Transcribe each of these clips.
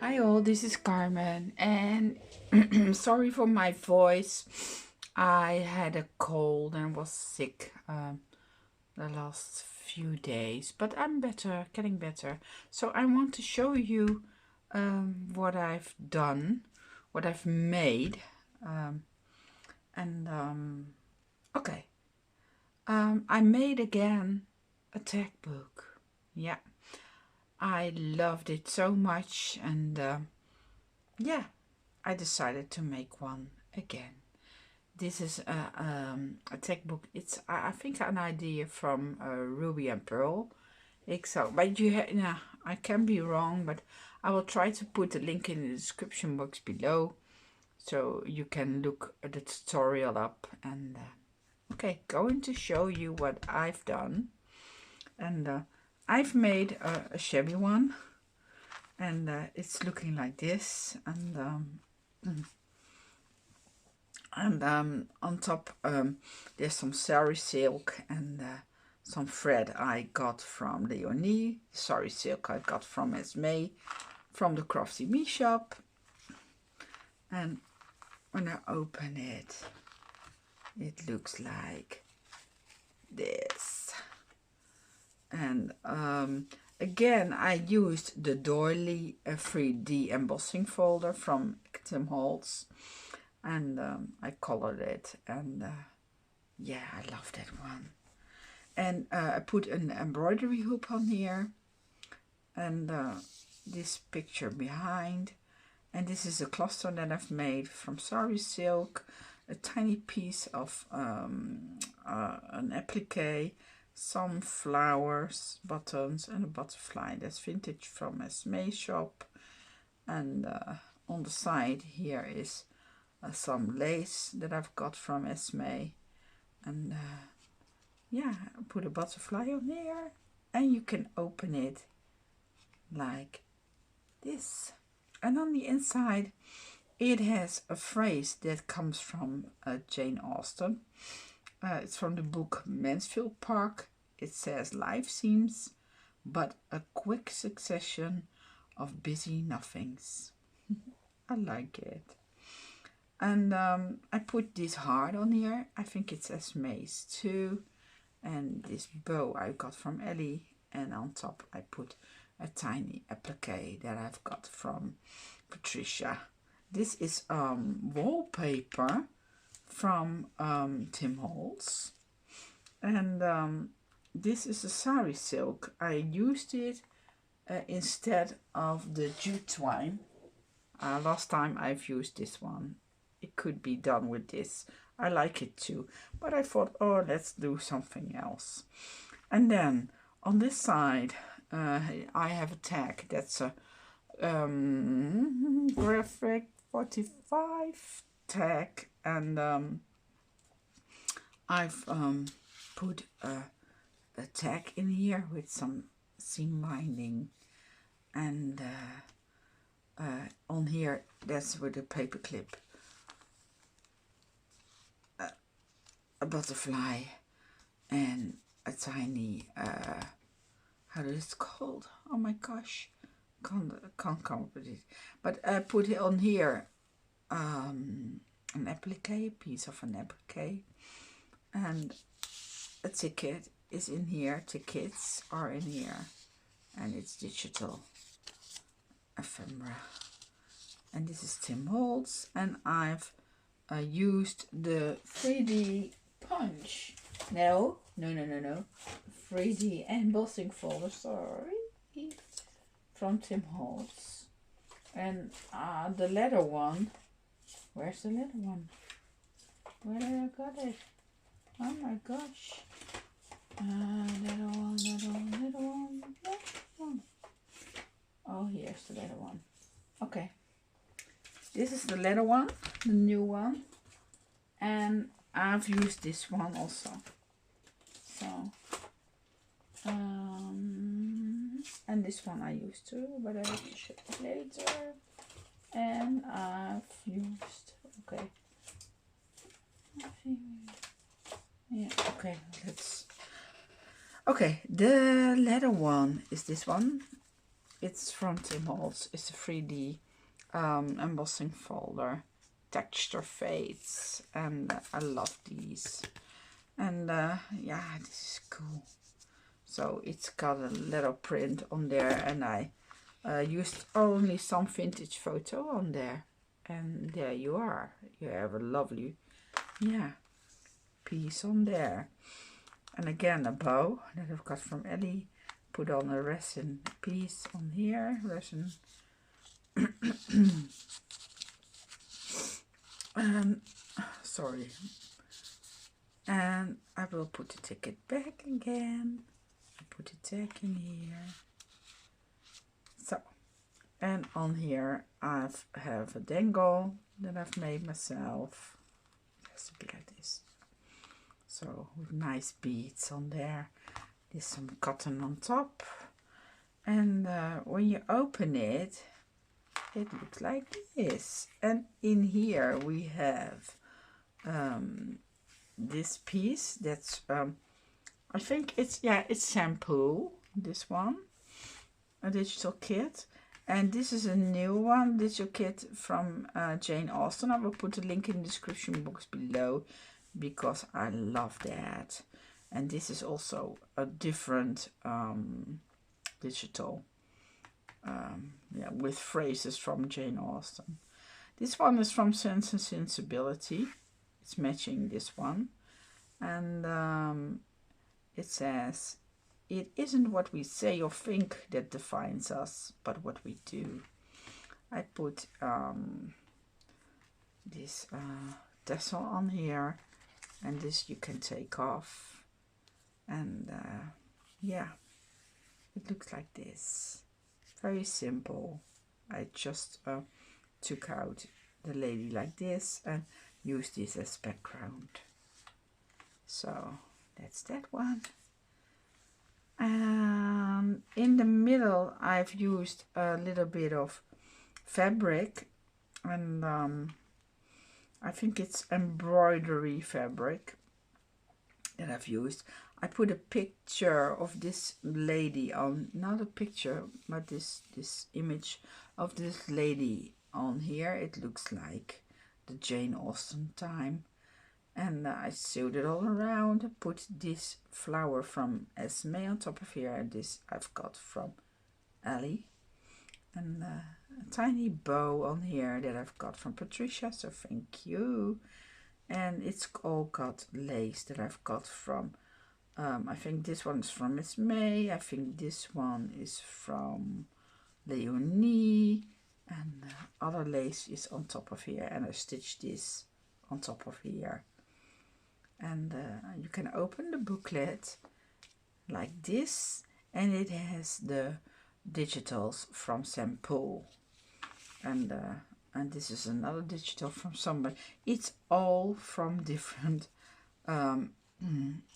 Hi all, this is Carmen, and sorry for my voice. I had a cold and was sick the last few days, but I'm better, getting better. So I want to show you what I've done, what I've made, um, and okay. I made again a tech book. Yeah, I loved it so much, and yeah, I decided to make one again. This is a tech book. It's I think an idea from Ruby and PearlXO. But yeah, I can be wrong, but I will try to put a link in the description box below so you can look the tutorial up. And okay, going to show you what I've done. And I've made a shabby one, and it's looking like this. And on top there's some sari silk and some thread I got from Leonie. Sari silk I got from Esme from the Crafty Me shop. And when I open it, it looks like this. And again, I used the doily 3D embossing folder from Tim Holtz, and I colored it, and yeah, I love that one. And I put an embroidery hoop on here, and this picture behind. And this is a cluster that I've made from sari silk, a tiny piece of an applique, some flowers, buttons, and a butterfly. That's vintage from Esme shop. And on the side here is some lace that I've got from Esme. And yeah, I put a butterfly on here, and you can open it like this. And on the inside it has a phrase that comes from Jane Austen. It's from the book Mansfield Park. It says, "Life seems but a quick succession of busy nothings." I like it. And I put this heart on here. I think it's Esme's too. And this bow I got from Ellie. And on top I put a tiny applique that I've got from Patricia. This is wallpaper from Tim Holtz. And this is a sari silk. I used it instead of the jute twine. Last time I've used this one. It could be done with this. I like it too. But I thought, oh, let's do something else. And then on this side, I have a tag that's a graphic 45 tag, and I've put a tag in here with some seam binding, and on here that's with a paper clip, a butterfly, and a tiny how is it called? Oh my gosh, can't come up with it. But I put it on here an applique, a piece of an applique, and a ticket is in here. Tickets are in here, and it's digital ephemera. And this is Tim Holtz, and I've used the 3D punch. No. 3D embossing folder, sorry, from Tim Holtz. And the leather one, where's the leather one? Where did I got it? Oh my gosh. Leather one. Oh, here's the leather one. Okay. This is the leather one, the new one. And I've used this one also. So, and this one I used too, but I have to show it later. And I've used, okay. Yeah, okay, let's, okay, the leather one is this one. it's from Tim Holtz. It's a 3D embossing folder, texture fades, and I love these. And yeah, this is cool. So it's got a little print on there, and I used only some vintage photo on there, and there you are. You have a lovely, yeah, piece on there. And again, a bow that I've got from Ellie. Put on a resin piece on here, resin. Sorry. And I will put the ticket back again. Put it back in here. So, and on here I have a dangle that I've made myself. It has to be like this. So with nice beads on there. There's some cotton on top. And when you open it, it looks like this. And in here we have this piece that's I think it's, yeah, it's shampoo, this one, a digital kit. And this is a new one, digital kit from Jane Austen. I will put a link in the description box below because I love that. And this is also a different digital, yeah, with phrases from Jane Austen. This one is from Sense and Sensibility. It's matching this one. And it says, "It isn't what we say or think that defines us, but what we do." I put this tassel on here, and this you can take off. And yeah, it looks like this. Very simple. I just took out the lady like this and used this as background. So that's that one. And in the middle I've used a little bit of fabric, and I think it's embroidery fabric that I've used. I put a picture of this lady on, not a picture, but this image of this lady on here. It looks like the Jane Austen time. And I sewed it all around. Put this flower from Esme on top of here. And this I've got from Ellie. And a tiny bow on here that I've got from Patricia. So thank you. And it's all got lace that I've got from, I think this one is from Miss May. I think this one is from Leonie. And other lace is on top of here. And I stitched this on top of here. And you can open the booklet like this, and it has the digitals from St. Paul, and this is another digital from somebody. It's all from different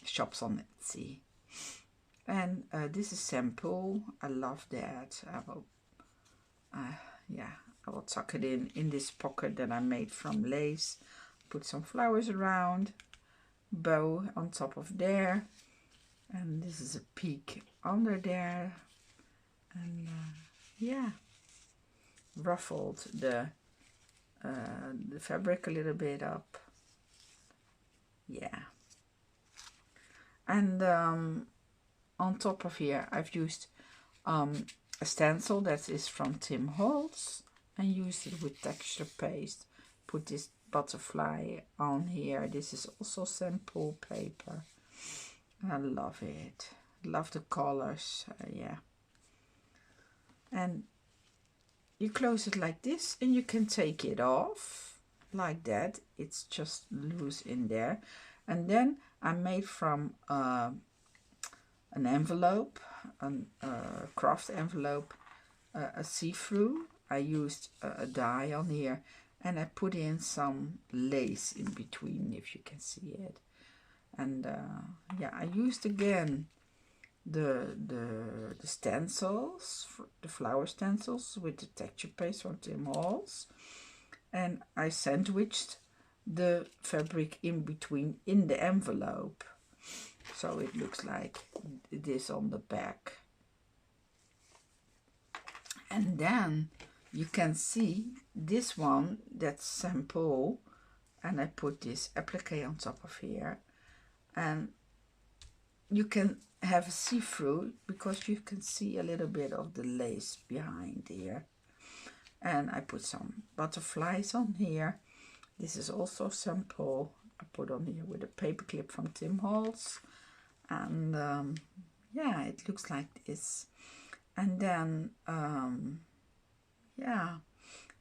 shops on Etsy. And this is St. Paul. I love that. I will, yeah, I will tuck it in this pocket that I made from lace. Put some flowers around. Bow on top of there, and this is a peak under there, and yeah, ruffled the fabric a little bit up, yeah. And on top of here I've used a stencil that is from Tim Holtz and used it with texture paste. Put this butterfly on here. This is also St. Paul paper. I love it. Love the colors. Yeah. And you close it like this, and you can take it off like that. It's just loose in there. And then I made from an envelope, a craft envelope, a see-through. I used a die on here. And I put in some lace in between, if you can see it. And yeah, I used again the stencils, the flower stencils with the texture paste from Tim Holtz. And I sandwiched the fabric in between in the envelope. So it looks like this on the back. And then you can see this one, that's shampoo, and I put this applique on top of here, and you can have a see-through because you can see a little bit of the lace behind here. And I put some butterflies on here. This is also shampoo I put on here with a paper clip from Tim Holtz, and yeah, it looks like this. And then yeah,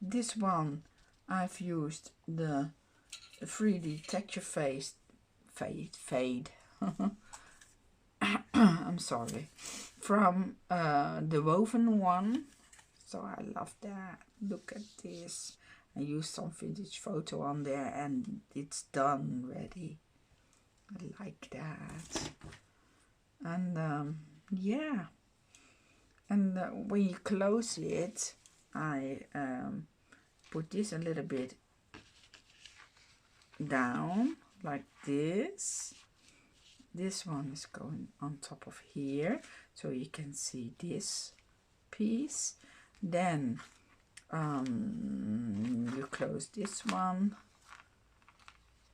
this one I've used the 3D texture fade I'm sorry, from the woven one. So I love that. Look at this. I used some vintage photo on there and it's done ready. I like that. And yeah, and when you close it, I put this a little bit down like this. This one is going on top of here, so you can see this piece. Then you close this one,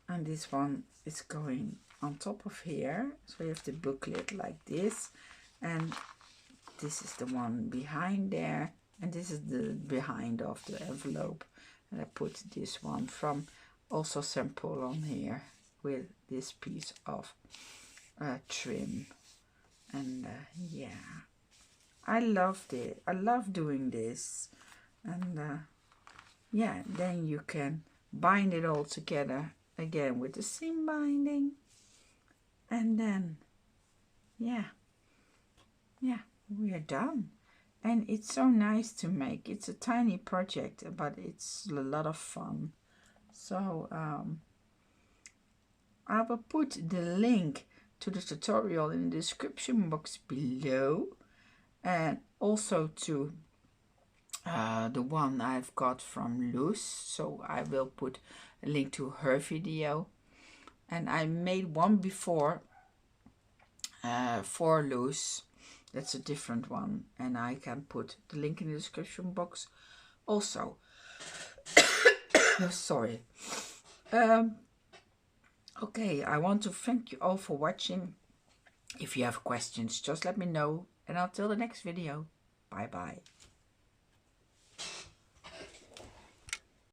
and this one is going on top of here, so you have the booklet like this, and this is the one behind there, and this is the behind of the envelope. And I put this one from also sample on here with this piece of trim. And yeah, I loved it. I love doing this. And yeah, then you can bind it all together again with the seam binding, and then yeah, we are done. And it's so nice to make. It's a tiny project, but it's a lot of fun. So I will put the link to the tutorial in the description box below, and also to the one I've got from Loes. So I will put a link to her video, and I made one before for Loes. That's a different one, and I can put the link in the description box also. Sorry. Okay, I want to thank you all for watching. If you have questions, just let me know, and until the next video, bye bye.